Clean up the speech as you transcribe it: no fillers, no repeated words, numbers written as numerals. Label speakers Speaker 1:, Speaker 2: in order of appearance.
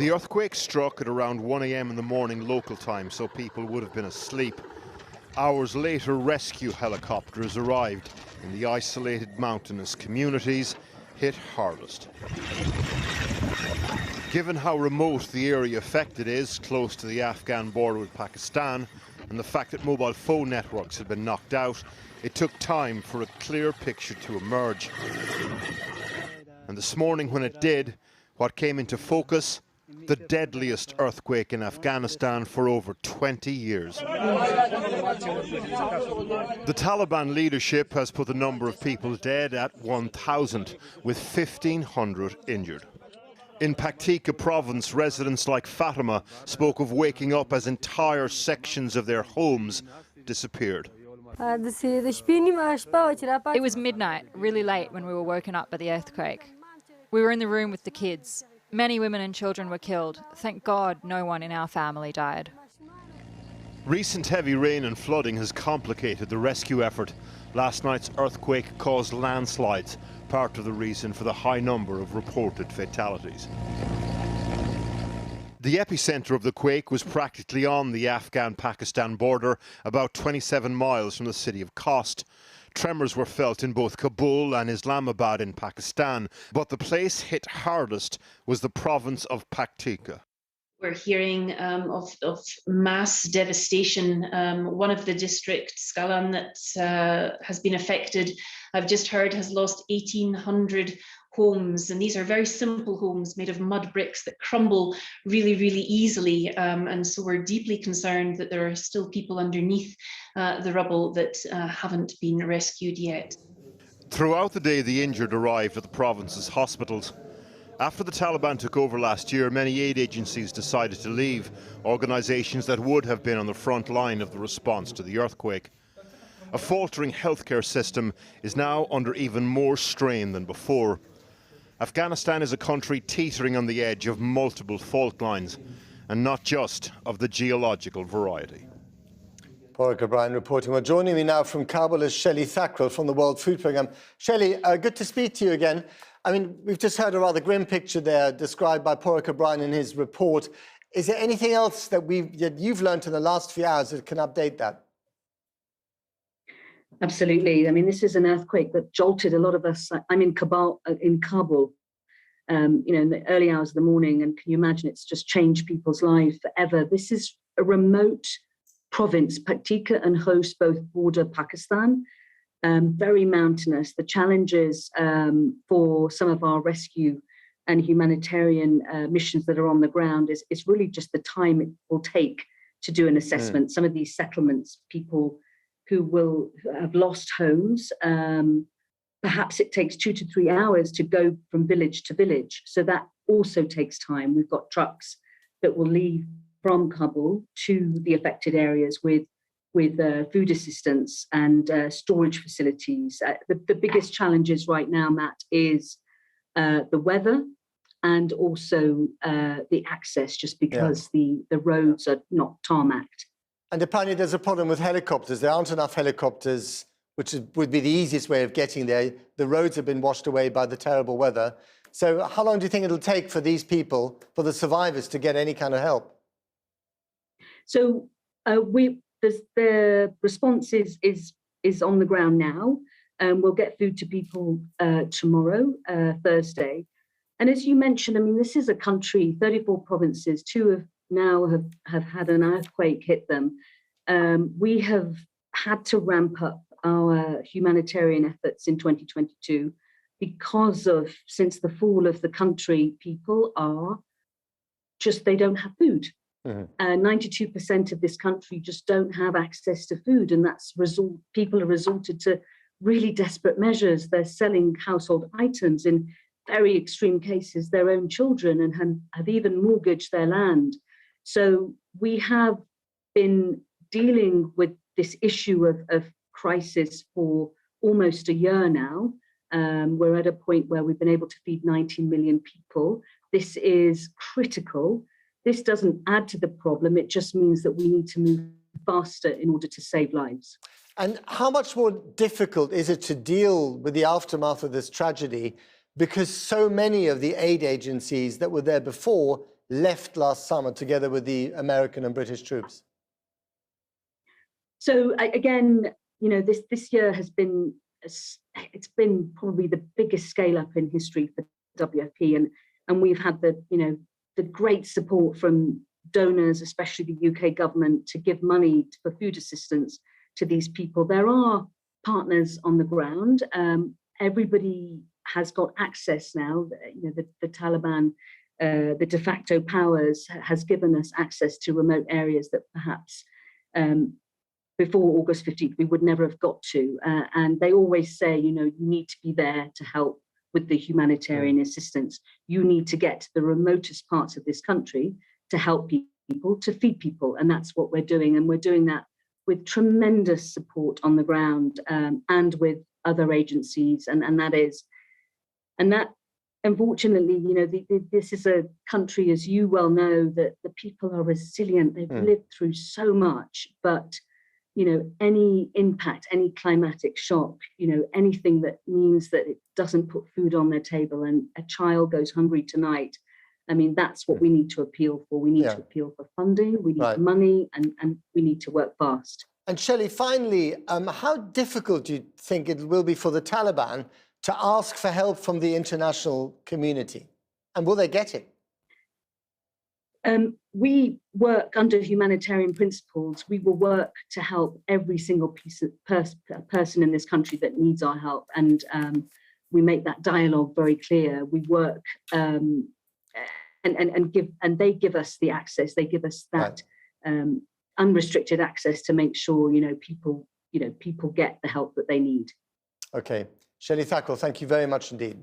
Speaker 1: The earthquake struck at around 1 a.m. in the morning local time, so people would have been asleep. Hours later, rescue helicopters arrived in the isolated mountainous communities hit hardest. Given how remote the area affected is, close to the Afghan border with Pakistan, and the fact that mobile phone networks had been knocked out, it took time for a clear picture to emerge. And this morning when it did, what came into focus? The deadliest earthquake in Afghanistan for over 20 years. The Taliban leadership has put the number of people dead at 1,000, with 1,500 injured. In Paktika province, residents like Fatima spoke of waking up as entire sections of their homes disappeared.
Speaker 2: It was midnight, really late, when we were woken up by the earthquake. We were in the room with the kids. Many women and children were killed. Thank God no one in our family died.
Speaker 1: Recent heavy rain and flooding has complicated the rescue effort. Last night's earthquake caused landslides, part of the reason for the high number of reported fatalities. The epicenter of the quake was practically on the Afghan-Pakistan border, about 27 miles from the city of Khost. Tremors were felt in both Kabul and Islamabad in Pakistan, but the place hit hardest was the province of Paktika.
Speaker 3: We're hearing of mass devastation. One of the districts, Skalan, that has been affected, I've just heard, has lost 1,800 homes. And these are very simple homes made of mud bricks that crumble really, really easily. And so we're deeply concerned that there are still people underneath the rubble that haven't been rescued yet.
Speaker 1: Throughout the day, the injured arrived at the province's hospitals. After the Taliban took over last year, many aid agencies decided to leave, organisations that would have been on the front line of the response to the earthquake. A faltering healthcare system is now under even more strain than before. Afghanistan is a country teetering on the edge of multiple fault lines, and not just of the geological variety.
Speaker 4: Porrick O'Brien reporting. Well, joining me now from Kabul is Shelley Thackrell from the World Food Programme. Shelley, good to speak to you again. I mean, we've just heard a rather grim picture there described by Porrick O'Brien in his report. Is there anything else that you've learned in the last few hours that can update that?
Speaker 5: Absolutely. I mean, this is an earthquake that jolted a lot of us. I'm in Kabul, in the early hours of the morning, and can you imagine, it's just changed people's lives forever. This is a remote province. Paktika and Khost both border Pakistan, very mountainous. The challenges for some of our rescue and humanitarian missions that are on the ground is really just the time it will take to do an assessment. Some of these settlements, people who will have lost homes, perhaps it takes 2 to 3 hours to go from village to village. So that also takes time. We've got trucks that will leave from Kabul to the affected areas with food assistance and storage facilities. The biggest challenges right now, Matt, is the weather and also the access, just because the roads are not tarmacked.
Speaker 4: And apparently there's a problem with helicopters. There aren't enough helicopters, which would be the easiest way of getting there. The roads have been washed away by the terrible weather. So how long do you think it'll take for these people, for the survivors, to get any kind of help?
Speaker 5: So the response is on the ground now. We'll get food to people tomorrow, Thursday. And as you mentioned, I mean, this is a country, 34 provinces, 2 have now have had an earthquake hit them. We have had to ramp up our humanitarian efforts in 2022 because of, since the fall of the country, people are just, they don't have food. 92% of this country just don't have access to food, and people have resorted to really desperate measures. They're selling household items, in very extreme cases, their own children, and have even mortgaged their land. So we have been dealing with this issue of crisis for almost a year now. We're at a point where we've been able to feed 19 million people. This is critical. This doesn't add to the problem. It just means that we need to move faster in order to save lives.
Speaker 4: And how much more difficult is it to deal with the aftermath of this tragedy, because so many of the aid agencies that were there before left last summer together with the American and British troops?
Speaker 5: So again, this year has been, it's been probably the biggest scale up in history for WFP, and we've had the great support from donors, especially the UK government, to give money for food assistance to these people. There are partners on the ground. Everybody has got access now. The Taliban, the de facto powers, has given us access to remote areas that perhaps before August 15th we would never have got to. And they always say, you need to be there to help with the humanitarian assistance. You need to get to the remotest parts of this country to help people, to feed people. And that's what we're doing. And we're doing that with tremendous support on the ground, and with other agencies. And that, unfortunately, this is a country, as you well know, that the people are resilient. They've lived through so much, but any impact, any climatic shock, anything that means that it doesn't put food on their table and a child goes hungry tonight, I mean, that's what we need to appeal for. We need to appeal for funding, we need money, and we need to work fast.
Speaker 4: And Shelley, finally, how difficult do you think it will be for the Taliban to ask for help from the international community? And will they get it?
Speaker 5: We work under humanitarian principles. We will work to help every single person in this country that needs our help, and we make that dialogue very clear. We work and they give us the access. They give us that unrestricted access to make sure people get the help that they need.
Speaker 4: Okay, Shelley Thakral, thank you very much indeed.